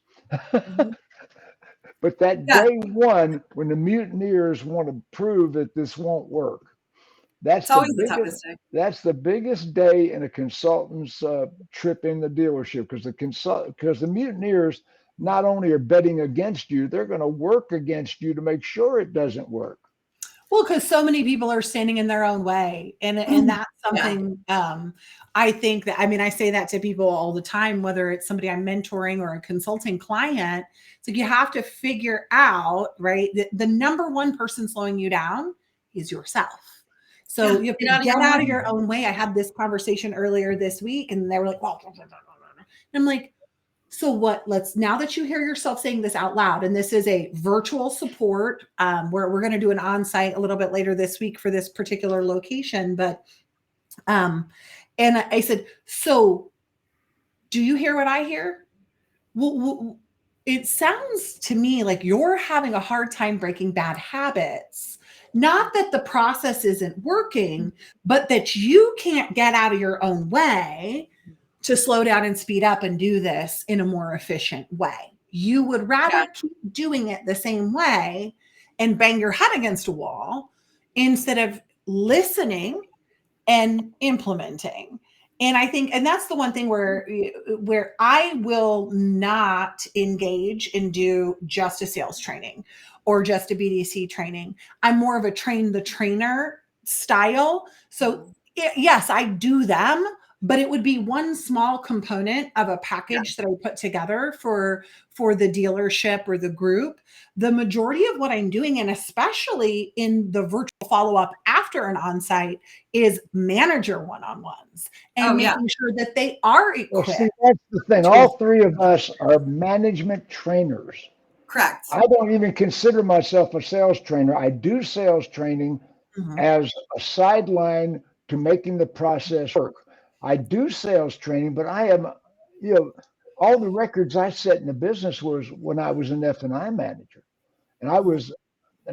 But that day one, when the mutineers want to prove that this won't work, that's the biggest day in a consultant's trip in the dealership, because the mutineers not only are betting against you, they're going to work against you to make sure it doesn't work. Well, because so many people are standing in their own way. And that's something I think that, I mean, I say that to people all the time, whether it's somebody I'm mentoring or a consulting client. It's like you have to figure out, right? The number one person slowing you down is yourself. So you have to get out of your own way. I had this conversation earlier this week and they were like, well, and I'm like, so what, now that you hear yourself saying this out loud, and this is a virtual support, where we're going to do an on-site a little bit later this week for this particular location. But, and I said, so do you hear what I hear? Well, it sounds to me like you're having a hard time breaking bad habits. Not that the process isn't working, but that you can't get out of your own way to slow down and speed up and do this in a more efficient way. You would rather keep doing it the same way and bang your head against a wall instead of listening and implementing. And I think, and that's the one thing where I will not engage and do just a sales training or just a BDC training. I'm more of a train the trainer style. So yes, I do them, but it would be one small component of a package that I put together for the dealership or the group. The majority of what I'm doing, and especially in the virtual follow-up after an on-site, is manager one-on-ones and making sure that they are equipped. Well, see, that's the thing. All three of us are management trainers. Correct. I don't even consider myself a sales trainer. I do sales training as a sideline to making the process work. I do sales training, but I am, all the records I set in the business was when I was an F&I manager. And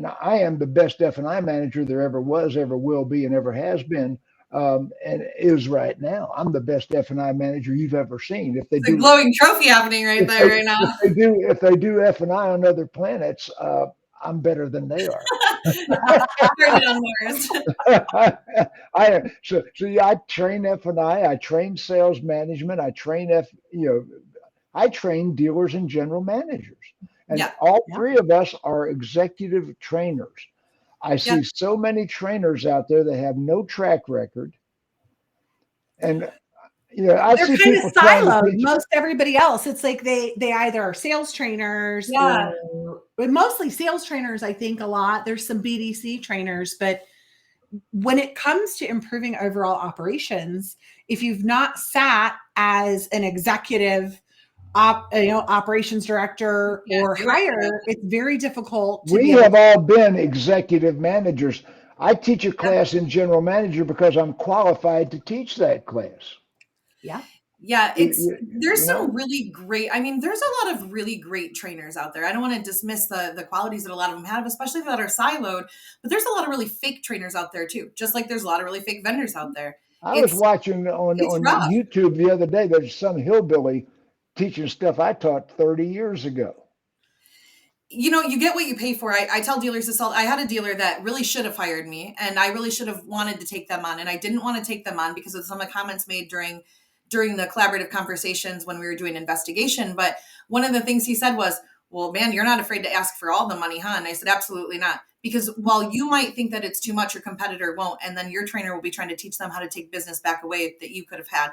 I am the best F&I manager there ever was, ever will be, and ever has been, and is right now. I'm the best F&I manager you've ever seen. If they do, glowing trophy happening right now. If they do F&I on other planets, I'm better than they are. I train F&I. I train sales management. I train I train dealers and general managers. And all three of us are executive trainers. I see so many trainers out there that have no track record. And I they're see kind people of siloed. Most everybody else, it's like they either are sales trainers or mostly sales trainers. I think a lot. There's some BDC trainers, but when it comes to improving overall operations, if you've not sat as an executive operations director or higher, it's very difficult to We have all been executive managers. I teach a class in general manager because I'm qualified to teach that class. Yeah, there's some really great, there's a lot of really great trainers out there. I don't want to dismiss the qualities that a lot of them have, especially that are siloed, but there's a lot of really fake trainers out there too. Just like there's a lot of really fake vendors out there. I was watching on YouTube the other day, there's some hillbilly teaching stuff I taught 30 years ago. You get what you pay for. I tell dealers this all. I had a dealer that really should have hired me, and I really should have wanted to take them on, and I didn't want to take them on because of some of the comments made during the collaborative conversations when we were doing investigation. But one of the things he said was, well, man, you're not afraid to ask for all the money, huh? And I said, absolutely not. Because while you might think that it's too much, your competitor won't. And then your trainer will be trying to teach them how to take business back away that you could have had.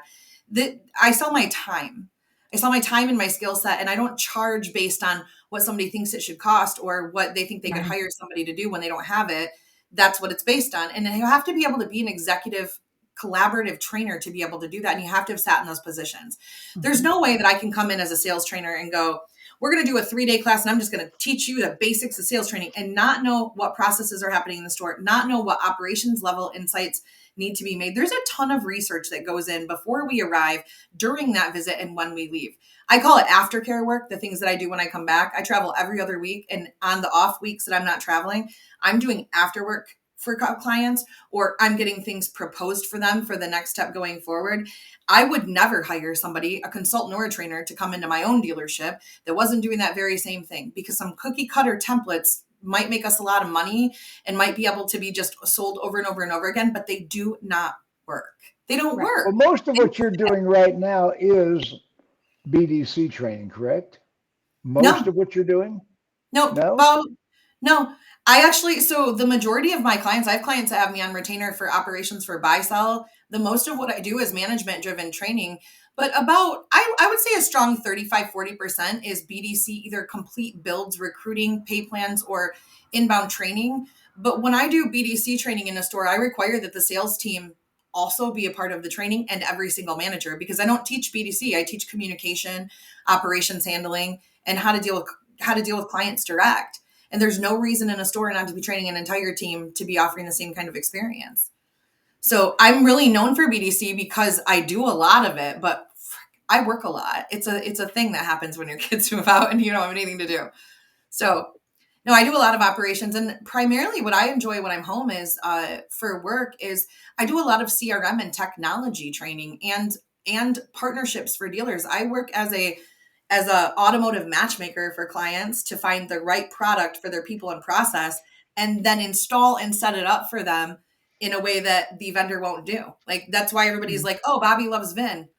I sell my time. I sell my time and my skill set, and I don't charge based on what somebody thinks it should cost or what they think they could hire somebody to do when they don't have it. That's what it's based on. And you have to be able to be an executive collaborative trainer to be able to do that. And you have to have sat in those positions. There's no way that I can come in as a sales trainer and go, we're going to do a 3-day class and I'm just going to teach you the basics of sales training and not know what processes are happening in the store, not know what operations level insights need to be made. There's a ton of research that goes in before we arrive, during that visit, and when we leave. I call it aftercare work, the things that I do when I come back. I travel every other week, and on the off weeks that I'm not traveling, I'm doing after work for clients, or I'm getting things proposed for them for the next step going forward. I would never hire somebody, a consultant or a trainer, to come into my own dealership that wasn't doing that very same thing, because some cookie cutter templates might make us a lot of money and might be able to be just sold over and over and over again, but they do not work. They don't work. Well, most of what you're doing right now is BDC training, correct? Most of what you're doing? No. So the majority of my clients, I have clients that have me on retainer for operations for buy sell. The most of what I do is management driven training, but I would say a strong 35-40% is BDC, either complete builds, recruiting, pay plans, or inbound training. But when I do BDC training in a store, I require that the sales team also be a part of the training, and every single manager, because I don't teach BDC. I teach communication, operations handling, and how to deal with clients direct. And there's no reason in a store not to be training an entire team to be offering the same kind of experience. So I'm really known for BDC because I do a lot of it, but I work a lot. It's a thing that happens when your kids move out and you don't have anything to do. So no, I do a lot of operations, and primarily what I enjoy when I'm home is for work is I do a lot of CRM and technology training and partnerships for dealers. I work as a automotive matchmaker for clients to find the right product for their people and process, and then install and set it up for them in a way that the vendor won't do. Like, that's why everybody's like, oh, Bobbie loves VIN.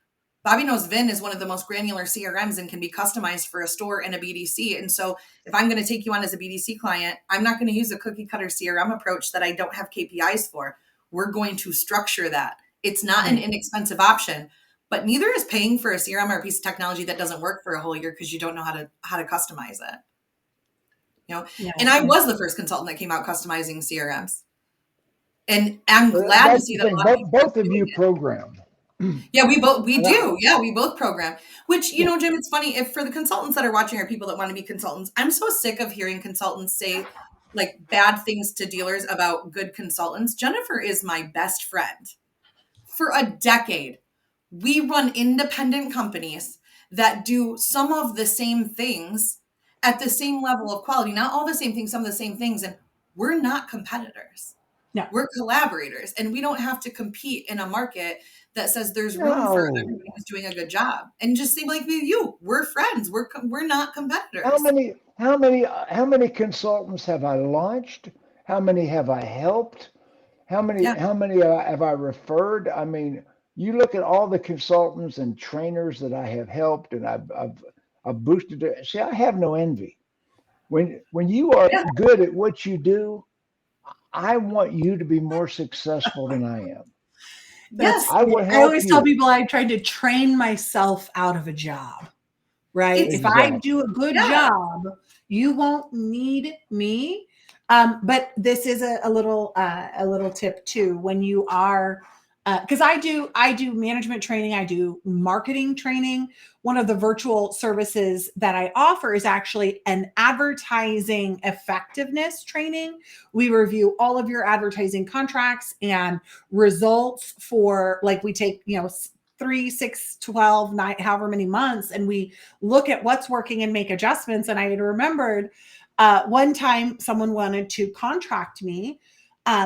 Bobbie knows VIN is one of the most granular CRMs and can be customized for a store and a BDC. And so if I'm going to take you on as a BDC client, I'm not going to use a cookie cutter CRM approach that I don't have KPIs for. We're going to structure that. It's not an inexpensive option, but neither is paying for a CRM or a piece of technology that doesn't work for a whole year because you don't know how to customize it. And I was the first consultant that came out customizing CRMs. And I'm glad to see that both of you program. Yeah, we do. Yeah, we both program. Which, Jim, it's funny, if for the consultants that are watching or people that want to be consultants, I'm so sick of hearing consultants say like bad things to dealers about good consultants. Jennifer is my best friend. For a decade, we run independent companies that do some of the same things at the same level of quality, not all the same things, some of the same things. And we're not competitors. No. We're collaborators, and we don't have to compete in a market that says there's room for everyone who's doing a good job. And just say, like you, we're friends. We're not competitors. How many consultants have I launched? How many have I helped? How many have I referred? I mean, you look at all the consultants and trainers that I have helped, and I've boosted it. See, I have no envy. When you are good at what you do, I want you to be more successful than I am. Yes. I always tell people I tried to train myself out of a job, right? Exactly. If I do a good job, you won't need me. But this is a little tip too. When you are, because I do management training, I do marketing training. One of the virtual services that I offer is actually an advertising effectiveness training. We review all of your advertising contracts and results for, like, we take, 3, 6, 12, 9, however many months, and we look at what's working and make adjustments. And I had remembered one time someone wanted to contract me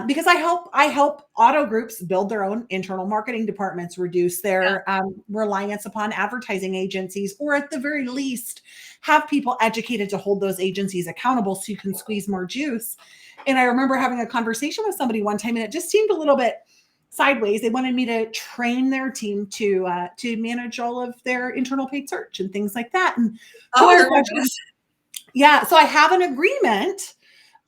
because I help auto groups build their own internal marketing departments, reduce their reliance upon advertising agencies, or at the very least have people educated to hold those agencies accountable so you can squeeze more juice. And I remember having a conversation with somebody one time, and it just seemed a little bit sideways. They wanted me to train their team to manage all of their internal paid search and things like that. And so I have an agreement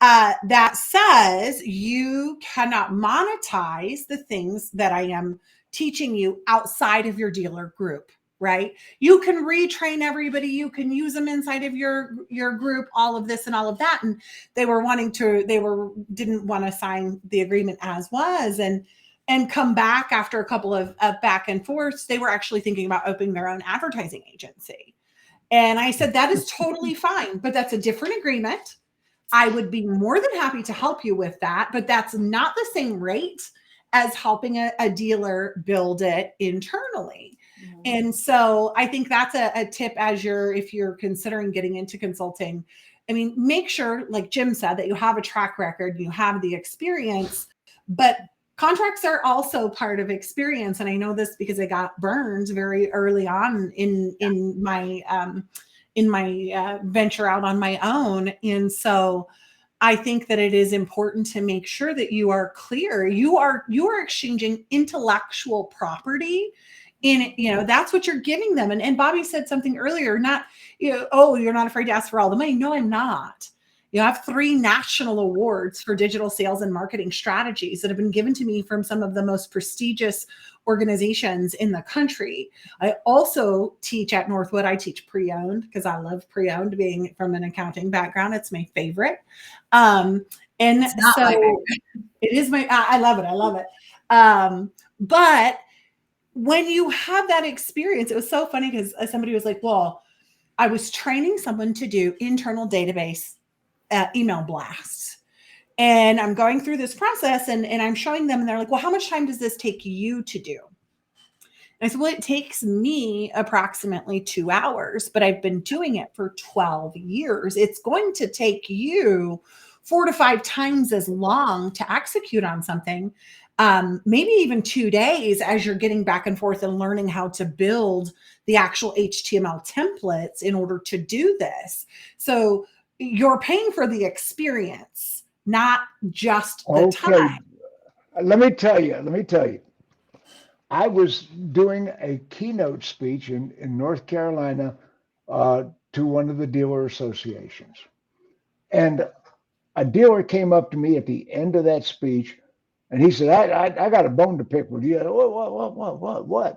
that says you cannot monetize the things that I am teaching you outside of your dealer group, right? You can retrain everybody. You can use them inside of your group, all of this and all of that. And they didn't want to sign the agreement as was and come back after a couple of back and forths. They were actually thinking about opening their own advertising agency. And I said, that is totally fine, but that's a different agreement. I would be more than happy to help you with that, but that's not the same rate as helping a dealer build it internally. Mm-hmm. And so I think that's a tip if you're considering getting into consulting. I mean, make sure, like Jim said, that you have a track record, you have the experience, but contracts are also part of experience. And I know this because I got burned very early on in my venture out on my own. And so I think that it is important to make sure that you are clear. You are exchanging intellectual property that's what you're giving them. And Bobbie said something earlier, you're not afraid to ask for all the money. No, I'm not. I have 3 national awards for digital sales and marketing strategies that have been given to me from some of the most prestigious organizations in the country. I also teach at Northwood. I teach pre-owned because I love pre-owned. Being from an accounting background, it's my favorite. And It's not so my favorite. it is I love it. I love it. But when you have that experience, it was so funny because somebody was like, well, I was training someone to do internal database email blasts. And I'm going through this process and I'm showing them and they're like, well, how much time does this take you to do? And I said, well, it takes me approximately 2 hours, but I've been doing it for 12 years. It's going to take you 4 to 5 times as long to execute on something. Maybe even 2 days as you're getting back and forth and learning how to build the actual HTML templates in order to do this. So you're paying for the experience, not just the time. Let me tell you. I was doing a keynote speech in North Carolina to one of the dealer associations. And a dealer came up to me at the end of that speech and he said, I got a bone to pick with you.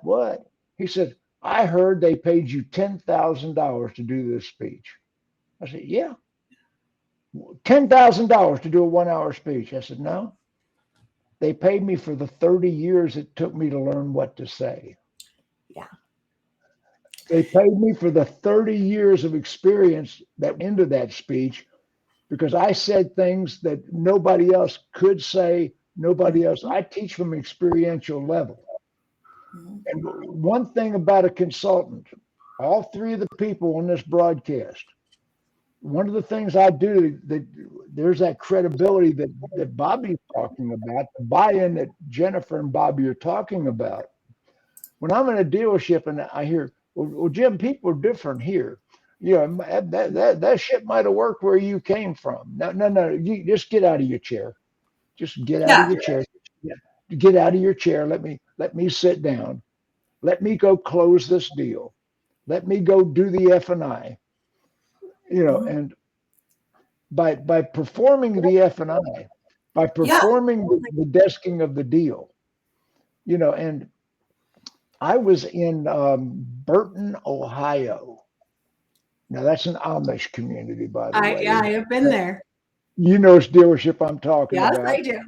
What? He said, I heard they paid you $10,000 to do this speech. I said, yeah. $10,000 to do a 1-hour speech. I said, no. They paid me for the 30 years it took me to learn what to say. Yeah. They paid me for the 30 years of experience that went into that speech because I said things that nobody else could say, nobody else. I teach from an experiential level. And one thing about a consultant, all 3 of the people on this broadcast, one of the things I do that there's that credibility that Bobbie's talking about, the buy-in that Jennifer and Bobbie are talking about. When I'm in a dealership and I hear, well, Jim, people are different here. That shit might have worked where you came from. No. You just get out of your chair. Just get out of your chair. Get out of your chair. Let me sit down. Let me go close this deal. Let me go do the F&I. And by performing the F&I, by performing the desking of the deal, and I was in Burton, Ohio. Now that's an Amish community, by the way. I have been there. You know which dealership I'm talking Yes, about. I do.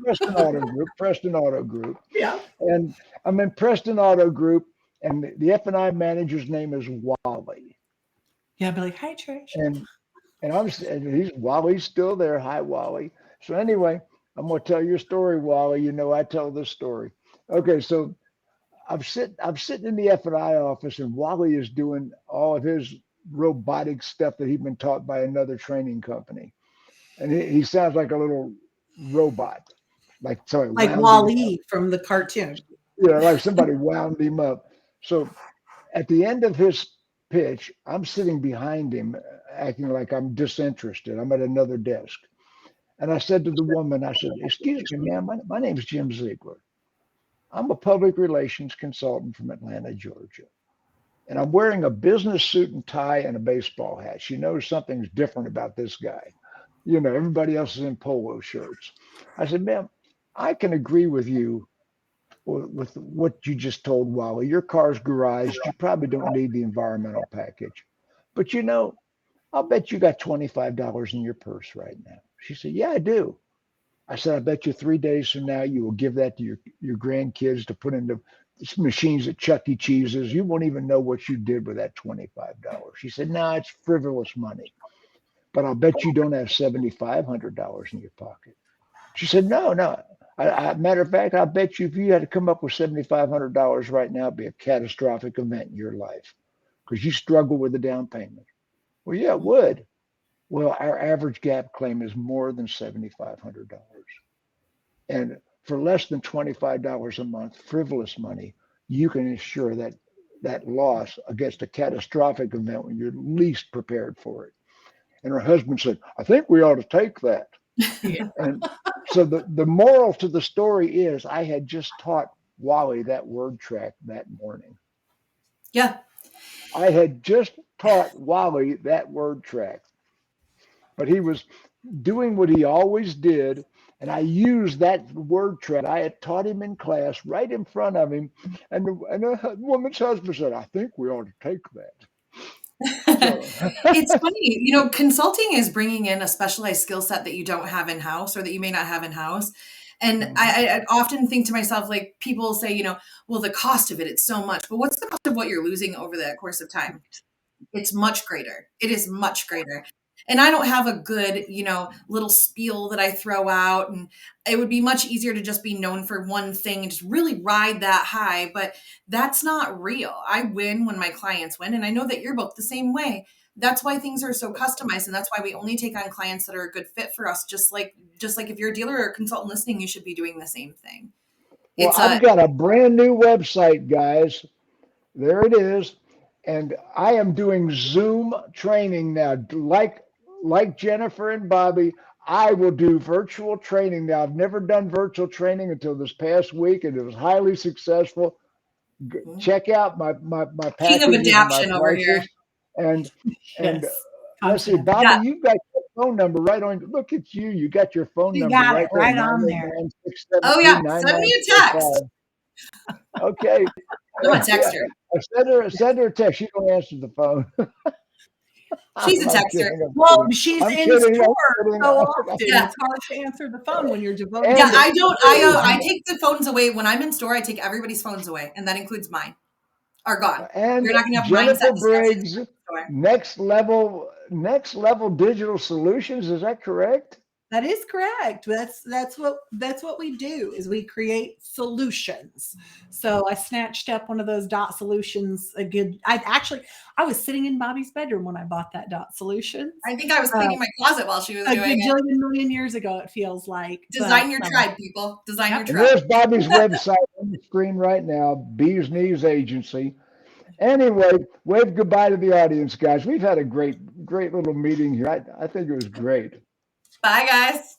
Preston Auto Group. Yeah. And I'm in Preston Auto Group, and the F&I manager's name is Wally. Yeah, I'd be like, hi, Trish. And Wally's still there. Hi, Wally. So anyway, I'm going to tell you a story, Wally. I tell this story. Okay, so I'm sitting in the F&I office, and Wally is doing all of his robotic stuff that he'd been taught by another training company. And he sounds like a little robot, like Wall-E from the cartoon. Like somebody wound him up. So at the end of his pitch, I'm sitting behind him, acting like I'm disinterested. I'm at another desk. And I said to the woman, I said, excuse me, ma'am, my name is Jim Ziegler. I'm a public relations consultant from Atlanta, Georgia. And I'm wearing a business suit and tie and a baseball hat. She knows something's different about this guy. Everybody else is in polo shirts. I said, ma'am, I can agree with you with what you just told Wally. Your car's garaged. You probably don't need the environmental package. But I'll bet you got $25 in your purse right now. She said, yeah, I do. I said, I bet you 3 days from now you will give that to your grandkids to put into machines at Chuck E. Cheese's. You won't even know what you did with that $25. She said, no, it's frivolous money. But I'll bet you don't have $7,500 in your pocket. She said, no. Matter of fact, I bet you if you had to come up with $7,500 right now, it'd be a catastrophic event in your life because you struggle with the down payment. Well, yeah, it would. Well, our average gap claim is more than $7,500. And for less than $25 a month, frivolous money, you can insure that loss against a catastrophic event when you're least prepared for it. And her husband said, I think we ought to take that. Yeah. And so the moral to the story is I had just taught Wally that word track that morning. Yeah. I had just taught Wally that word track. But he was doing what he always did. And I used that word trend. I had taught him in class right in front of him. And the woman's husband said, I think we ought to take that. So, It's funny, consulting is bringing in a specialized skill set that you don't have in house or that you may not have in house. And I often think to myself, like people say, well, the cost of it's so much, but what's the cost of what you're losing over the course of time? It's much greater. It is much greater. And I don't have a good, little spiel that I throw out. And it would be much easier to just be known for one thing and just really ride that high. But that's not real. I win when my clients win. And I know that you're both the same way. That's why things are so customized. And that's why we only take on clients that are a good fit for us. Just like if you're a dealer or a consultant listening, you should be doing the same thing. Well, I've got a brand new website, guys. There it is. And I am doing Zoom training now. Like Jennifer and Bobbie, I will do virtual training now. I've never done virtual training until this past week, and it was highly successful. Check out my packages. King of adaption over here. And Yes. let's see, Bobbie, you've got your phone number right on. Look at you. You got your phone number got right it there. right on there. Oh yeah, send me a text. Okay. I'm a texter. Send her a text. She don't answer the phone. She's a texter. Well, she's I'm in kidding, store I'm so kidding. often. Yeah. It's hard to answer the phone when you're devoted. And- Yeah, I don't. I take the phones away when I'm in store. I take everybody's phones away, and that includes mine. Are gone. And You're not gonna have Jennifer mindset Briggs, discussions in next level digital solutions. Is that correct? That is correct. That's what we do is we create solutions. So I snatched up one of those dot solutions. I was sitting in Bobbie's bedroom when I bought that dot solution. I think I was cleaning my closet while she was A doing it. gajillion million years ago, it feels like. Design your tribe, people. Design your And tribe. there's Bobbie's website on the screen right now, Bees Knees Agency. Anyway, wave goodbye to the audience, guys. We've had a great little meeting here. I think it was great. Bye, guys.